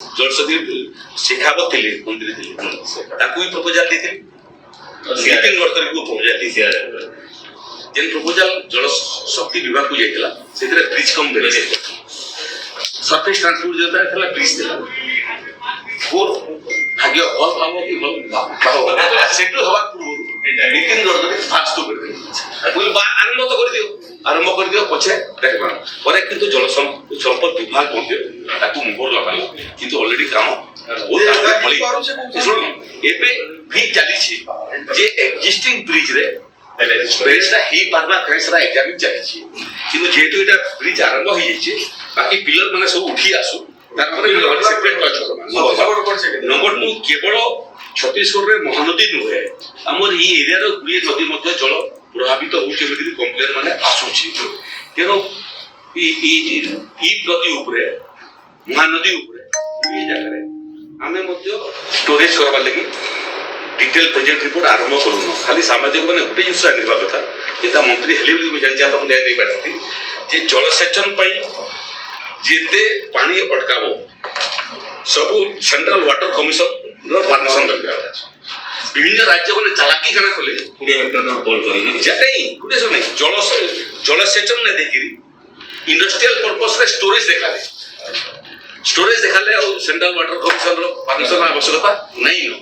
ଜଳଶକ୍ତି ଶେଖାବତ ଥିଲେ ମନ୍ତ୍ରୀ ଥିଲେ ତାଙ୍କୁ ବି ପ୍ରପୋଜାଲ ଦେଇଥିଲେ ନିତିନ ଗଡ଼କରୀଙ୍କୁ ପ୍ରପୋଜାଲ ଦେଇଥିଲେ ଯେନ୍ ପ୍ରପୋଜାଲ ଜଳଶକ୍ତି ବିଭାଗକୁ ଯାଇଥିଲା ସେଥିରେ ବ୍ରିଜ କମ୍ ବେଲେ ସରଫେସ ଟ୍ରାନ୍ସପୋର୍ଟ ଯୋଉଟା ଥିଲା ବ୍ରିଜ ଥିଲା ମୋର ଭାଗ୍ୟ ଭଲ ଭାବ କି ଭଲ ସେଠୁ ହେବା ପୂର୍ବରୁ ନିତିନ ଗଡ଼କରୀ ଫାଷ୍ଟ କରିଦେଲେ ଆରମ୍ଭ ତ କରିଦିଅ ପଛେ ଦେଖିବା ପରେ କିନ୍ତୁ ଜଳ ସମ୍ପଦ ବିଭାଗ ମଧ୍ୟ ତାକୁ ମୋହର ଲଗାଲା କିନ୍ତୁ ଅଲରେଡି କାମ ଶୁଣ ଏବେ ବି ଚାଲିଛି ଯେ ଏକ୍ଜିଷ୍ଟିଂ ବ୍ରିଜରେ ବ୍ରିଜଟା ହେଇପାରବା କାହିଁ ସେଟା ଏକ୍ଜାମିନ ଚାଲିଛି କିନ୍ତୁ ଯେହେତୁ ଏଇଟା ବ୍ରିଜ ଆରମ୍ଭ ହେଇଯାଇଛି ବାକି ପିଲର ମାନେ ସବୁ ଉଠି ଆସୁ ତାପରେ ସେପରେଟ ନମ୍ବର ଟୁ କେବଳ ଛତିଶଗଡ଼ରେ ମହାନଦୀ ନୁହେଁ ଆମର ଏଇ ଏରିଆର ଗୁଡିଏ ନଦୀ ମଧ୍ୟ ଜଳ ପ୍ରଭାବିତ ହଉଛି ବୋଲି କମ୍ପ୍ଲେନ ମାନେ ଆସୁଛି ତେଣୁ ଇ ନଦୀ ଉପରେ ମହାନଦୀ ଉପରେ ଏଇ ଜାଗାରେ ଆମେ ମଧ୍ୟ ଷ୍ଟୋରେଜ କରବାର ଲାଗି डिटेल प्रोजेक्ट रिपोर्ट आरंभ करूँ खाली सामाजिक मैंने गोटे जिन जाना कथा जेटा मंत्री हेले भी जानी आप नहीं पार्टी जे जलसेचन जिते पानी अटकाब सब सेंट्रल वाटर कमिशन परमिशन दरकार विभिन्न राज्य मैंने चालाकी कना कले जलसेचन ने देखिए इंडस्ट्रियल पर्पस रे स्टोरेज देखाले सेंट्रल वाटर कमिशन परमिशन आवश्यकता नहीं न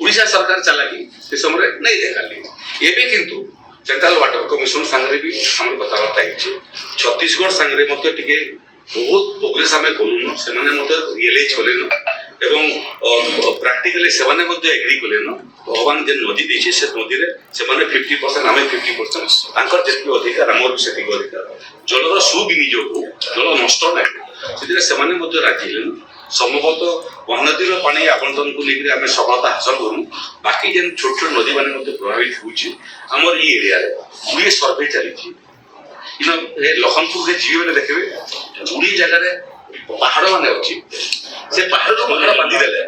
ओडिशा सरकार चालाकी से समय नहीं देखाली एबे किंतु सेंट्रल वाटर कमिशन सांगरे भी हम कथबार्ता है छत्तीसगढ़ सांगरे मते टिके बहुत प्रोग्रेस आमे करूनु से माने मते रियलाइज कलेन एवं प्रैक्टिकली से माने मते एग्री कलेन भगवान जे नदी देछि से नदी रे से माने 50% आमे 50% तांकर जेति अधिकार हमर सेति अधिकार जलर सुविनियोग जल नष्ट नै सेति से माने मते राजी लेन संभवतः महानदी पानी आवंटन को लेकर आम सफलता हासिल करूँ बाकी जेन छोट छोट नदी मैंने प्रभावित होमर ये एरिया गुड़े सर्वे चली लखनपुर के झील मैंने देखिए गुड़ी जगह पहाड़ मान अच्छी से पहाड़ बांधिदेले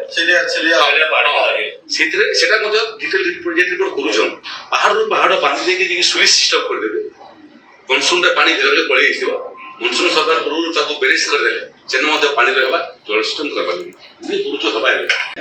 डिटेल प्रोजेक्ट रिपोर्ट करुन पहाड़ बांधि देके सुइच सिस्टम करदे मनसून पानी धीरे पड़े मनसून सरकार पूर्व बेरेज करदे पानी रहा जलसेचन करवा